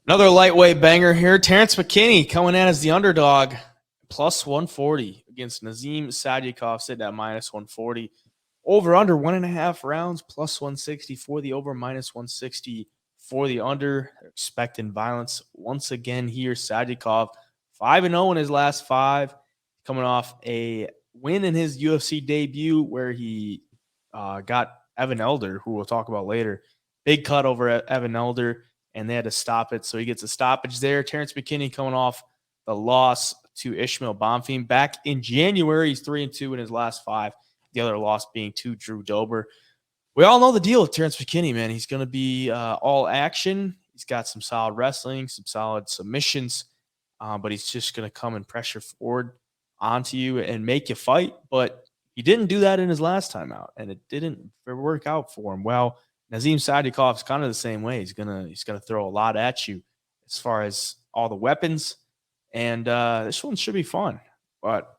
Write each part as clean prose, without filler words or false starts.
Another lightweight banger here. Terrance McKinney coming in as the underdog, plus 140 against Nazim Sadykhov, sitting at minus 140. Over under 1.5 rounds, plus 160 for the over, minus 160 for the under. They're expecting violence once again here. Sadykhov 5-0 in his last five, coming off a win in his UFC debut where he got Evan Elder, who we'll talk about later. Big cut over Evan Elder, and they had to stop it. So he gets a stoppage there. Terrance McKinney coming off the loss to Ishmael Bonfim back in January. He's 3-2 in his last five. The other loss being to Drew Dober. We all know the deal with Terrance McKinney, man. He's going to be all action. He's got some solid wrestling, some solid submissions, but he's just going to come and pressure forward onto you and make you fight. But he didn't do that in his last time out, and it didn't work out for him. Well, Nazim Sadykhov is kind of the same way. He's gonna throw a lot at you as far as all the weapons, and this one should be fun. But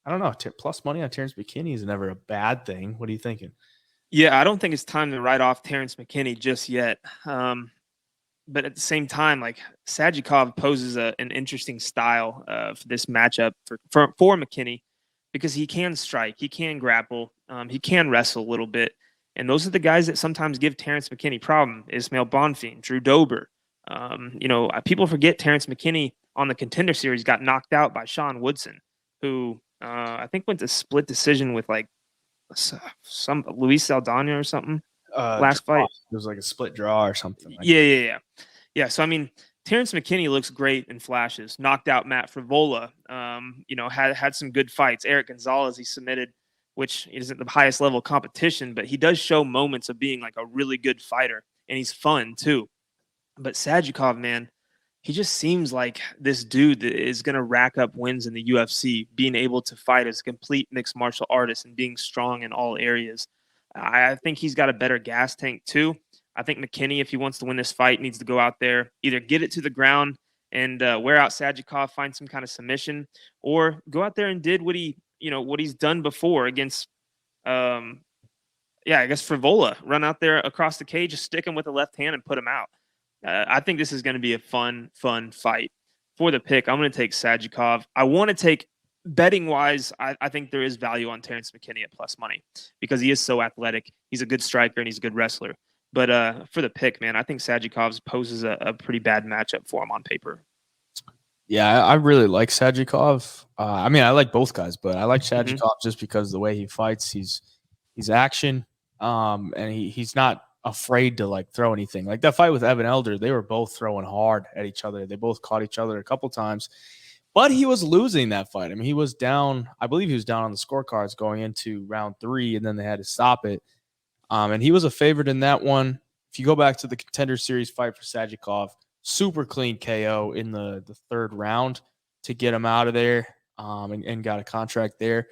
I don't know. Plus money on Terrance McKinney is never a bad thing. What are you thinking? Yeah, I don't think it's time to write off Terrance McKinney just yet. But at the same time, like Sadykhov poses an interesting style for this matchup for McKinney because he can strike, he can grapple, he can wrestle a little bit. And those are the guys that sometimes give Terrance McKinney problem. Ismail Bonfim, Drew Dober. People forget Terrance McKinney on the Contender Series got knocked out by Sean Woodson, who I think went to split decision with like some Luis Saldana or something last fight. It was like a split draw or something. Yeah. So I mean, Terrance McKinney looks great in flashes. Knocked out Matt Frivola. Had some good fights. Eric Gonzalez he submitted, which isn't the highest level competition, but he does show moments of being like a really good fighter, and he's fun too. But Sadykhov, man, he just seems like this dude that is going to rack up wins in the UFC, being able to fight as a complete mixed martial artist and being strong in all areas. I think he's got a better gas tank too. I think McKinney, if he wants to win this fight, needs to go out there, either get it to the ground and wear out Sadykhov, find some kind of submission, or go out there and did what he's done before against, I guess Frivola, run out there across the cage, just stick him with the left hand and put him out. I think this is going to be a fun fight. For the pick, I'm going to take Sadykhov. I want to take, betting wise, I think there is value on Terrance McKinney at plus money because he is so athletic. He's a good striker and he's a good wrestler. But for the pick, man, I think Sadykhov poses a pretty bad matchup for him on paper. Yeah, I really like Sadykhov. I like both guys, but I like Sadykhov just because of the way he fights. He's action, and he's not afraid to like throw anything. Like that fight with Evan Elder, they were both throwing hard at each other. They both caught each other a couple times, but he was losing that fight. I mean, he was down. I believe he was down on the scorecards going into round 3, and then they had to stop it. And he was a favorite in that one. If you go back to the Contender Series fight for Sadykhov, super clean KO in the third round to get him out of there, and got a contract there.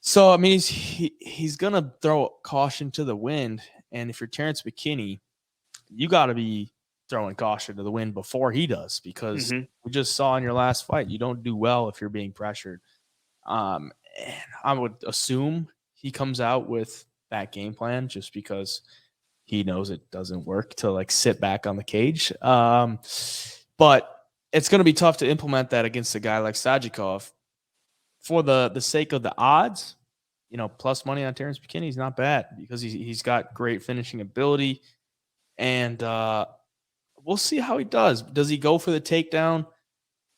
So, I mean, he's going to throw caution to the wind. And if you're Terrance McKinney, you got to be throwing caution to the wind before he does, because we just saw in your last fight, you don't do well if you're being pressured. And I would assume he comes out with that game plan just because he knows it doesn't work to like sit back on the cage. But it's going to be tough to implement that against a guy like Sadykhov. For the sake of the odds, plus money on Terrance McKinney is not bad because he's got great finishing ability, and we'll see how he does. Does he go for the takedown?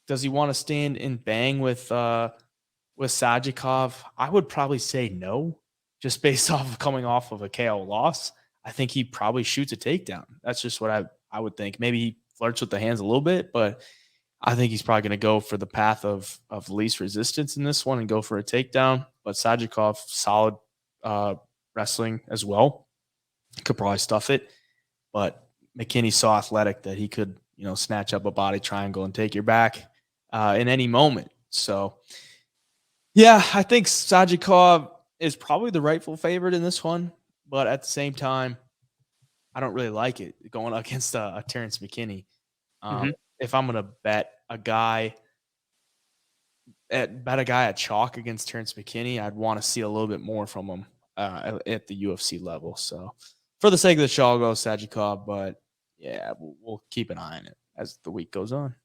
Does he want to stand and bang with Sadykhov? I would probably say no, just based off of coming off of a KO loss. I think he probably shoots a takedown. That's just what I would think. Maybe he flirts with the hands a little bit, but I think he's probably going to go for the path of least resistance in this one and go for a takedown. But Sadykhov, solid wrestling as well. Could probably stuff it. But McKinney's so athletic that he could, snatch up a body triangle and take your back in any moment. So, yeah, I think Sadykhov is probably the rightful favorite in this one. But at the same time, I don't really like it going against a Terrance McKinney. If I'm going to bet a guy at chalk against Terrance McKinney, I'd want to see a little bit more from him at the UFC level. So for the sake of the show, I'll go Sadykhov, but yeah, we'll keep an eye on it as the week goes on.